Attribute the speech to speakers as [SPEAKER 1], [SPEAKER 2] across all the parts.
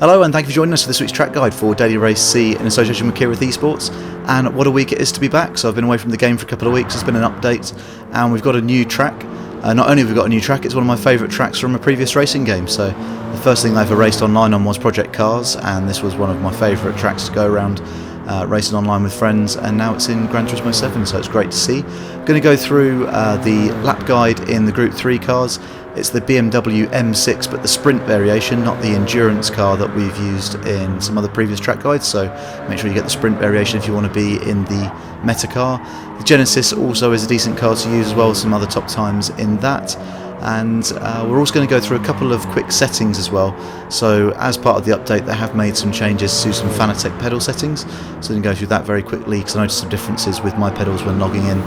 [SPEAKER 1] Hello and thank you for joining us for this week's track guide for Daily Race C in association with Kireth eSports. And what a week it is to be back. So I've been away from the game for a couple of weeks, there's been an update and we've got a new track. Not only have we got a new track, it's one of my favourite tracks from a previous racing game. So the first thing I ever raced online on was Project Cars, and this was one of my favourite tracks to go around racing online with friends, and now it's in Gran Turismo 7, so it's great to see. I'm going to go through the lap guide in the Group 3 cars. It's the BMW M6, but the sprint variation, not the endurance car that we've used in some other previous track guides, so make sure you get the sprint variation if you want to be in the meta car. The Genesis also is a decent car to use as well, some other top times in that. And we're also going to go through a couple of quick settings as well. So as part of the update, they have made some changes to some Fanatec pedal settings, so I'm going to go through that very quickly because I noticed some differences with my pedals when logging in.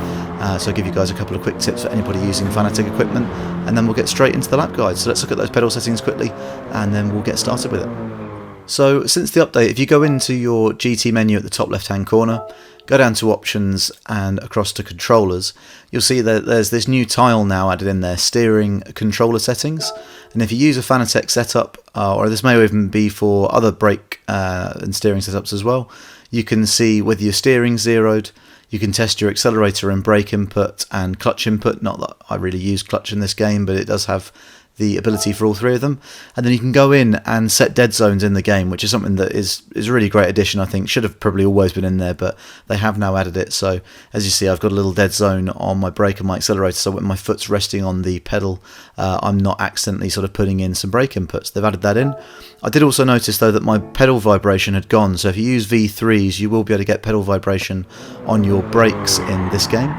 [SPEAKER 1] So I'll give you guys a couple of quick tips for anybody using Fanatec equipment, and then we'll get straight into the lap guide. So let's look at those pedal settings quickly and then we'll get started with it. So since the update, if you go into your GT menu at the top left hand corner, go down to options and across to controllers, you'll see that there's this new tile now added in there, steering controller settings. And if you use a Fanatec setup, or this may even be for other brake and steering setups as well, you can see whether your steering's zeroed. You can test your accelerator and brake input and clutch input. Not that I really use clutch in this game, but it does have the ability for all three of them. And then you can go in and set dead zones in the game, which is something that is a really great addition. I think should have probably always been in there, but they have now added it. So as you see, I've got a little dead zone on my brake and my accelerator, so when my foot's resting on the pedal, I'm not accidentally sort of putting in some brake inputs. They've added that in. I did also notice though that my pedal vibration had gone, so if you use V3s you will be able to get pedal vibration on your brakes in this game.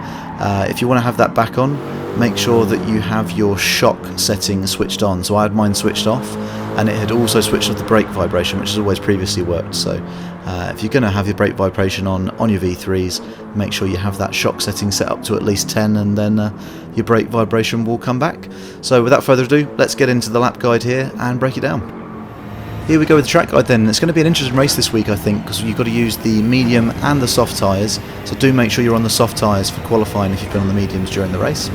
[SPEAKER 1] If you want to have that back on, make sure that you have your shock setting switched on. So I had mine switched off, and it had also switched off the brake vibration, which has always previously worked. So if you're going to have your brake vibration on your V3s, make sure you have that shock setting set up to at least 10, and then your brake vibration will come back. So without further ado, let's get into the lap guide here and break it down. Here we go with the track guide then. It's going to be an interesting race this week, I think, because you've got to use the medium and the soft tyres, so do make sure you're on the soft tyres for qualifying if you've been on the mediums during the race.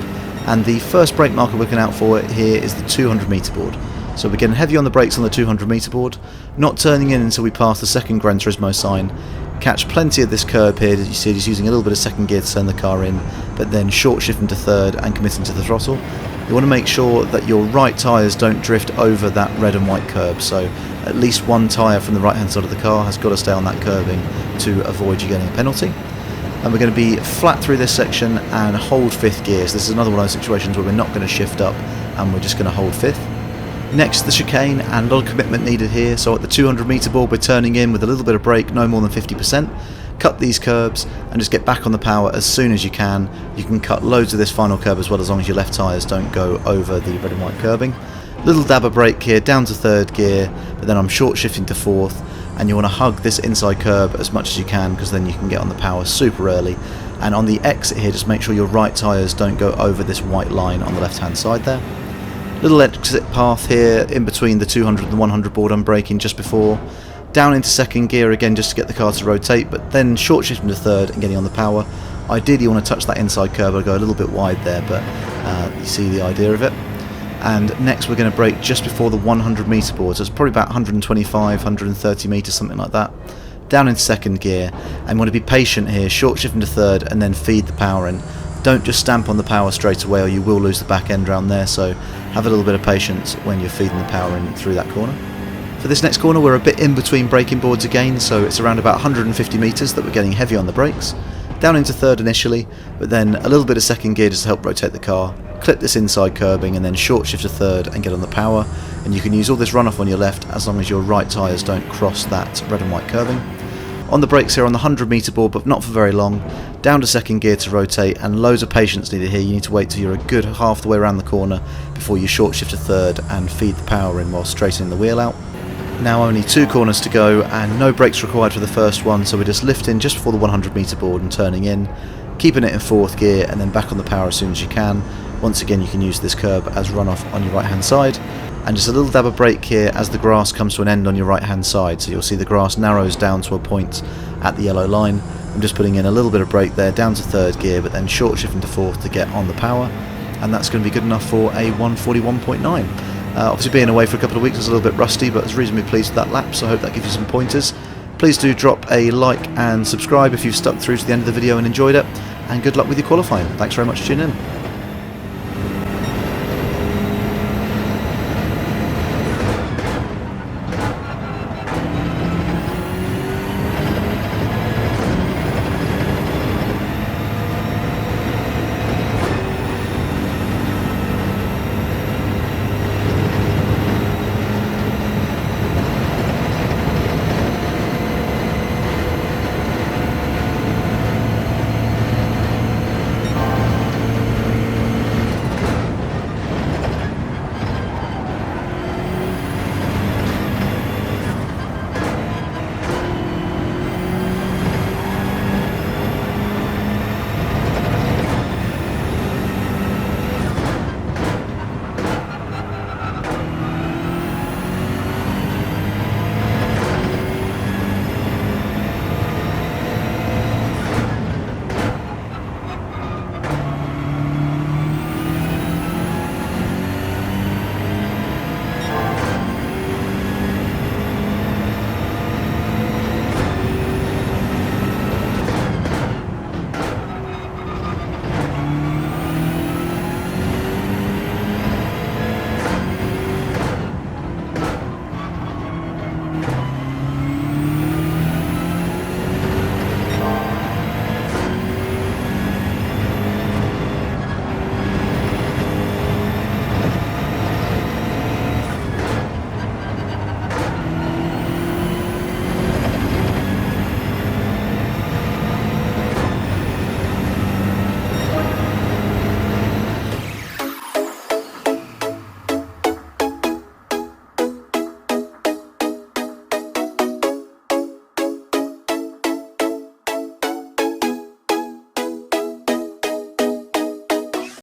[SPEAKER 1] And the first brake marker we're looking out for here is the 200 metre board. So we're getting heavy on the brakes on the 200 metre board, not turning in until we pass the second Gran Turismo sign. Catch plenty of this curb here, as you see, just using a little bit of second gear to turn the car in, but then short shifting to third and committing to the throttle. You want to make sure that your right tyres don't drift over that red and white curb, so at least one tyre from the right hand side of the car has got to stay on that curbing to avoid you getting a penalty. And we're going to be flat through this section and hold fifth gear. So this is another one of those situations where we're not going to shift up and we're just going to hold fifth. Next, the chicane, and a lot of commitment needed here. So at the 200 metre board we're turning in with a little bit of brake, no more than 50%. Cut these curbs and just get back on the power as soon as you can. You can cut loads of this final curb as well, as long as your left tyres don't go over the red and white curbing. Little dab of brake here down to third gear, but then I'm short shifting to fourth, and you want to hug this inside curb as much as you can, because then you can get on the power super early. And on the exit here, just make sure your right tyres don't go over this white line on the left hand side there. Little exit path here in between the 200 and the 100 board I'm braking just before. Down into second gear again just to get the car to rotate, but then short shifting to third and getting on the power. Ideally you want to touch that inside curb. I'll go a little bit wide there, but you see the idea of it. And next we're going to brake just before the 100 metre board, so it's probably about 125, 130 metres, something like that. Down into second gear, and want to be patient here, short shifting to third and then feed the power in. Don't just stamp on the power straight away or you will lose the back end round there, so have a little bit of patience when you're feeding the power in through that corner. For this next corner we're a bit in between braking boards again, so it's around about 150 metres that we're getting heavy on the brakes. Down into third initially, but then a little bit of second gear just to help rotate the car. Clip this inside curbing and then short shift to third and get on the power, and you can use all this runoff on your left as long as your right tyres don't cross that red and white curbing. On the brakes here on the 100 metre board, but not for very long. Down to second gear to rotate, and loads of patience needed here. You need to wait till you're a good half the way around the corner before you short shift to third and feed the power in while straightening the wheel out. Now only 2 corners to go and no brakes required for the first one, so we're just lifting just before the 100 metre board and turning in, keeping it in fourth gear and then back on the power as soon as you can. Once again you can use this curb as runoff on your right hand side, and just a little dab of brake here as the grass comes to an end on your right hand side, so you'll see the grass narrows down to a point at the yellow line. I'm just putting in a little bit of brake there down to third gear, but then short shifting to fourth to get on the power, and that's going to be good enough for a 141.9. Obviously being away for a couple of weeks I was a little bit rusty, but I was reasonably pleased with that lap, so I hope that gives you some pointers. Please do drop a like and subscribe if you've stuck through to the end of the video and enjoyed it, and good luck with your qualifying. Thanks very much for tuning in.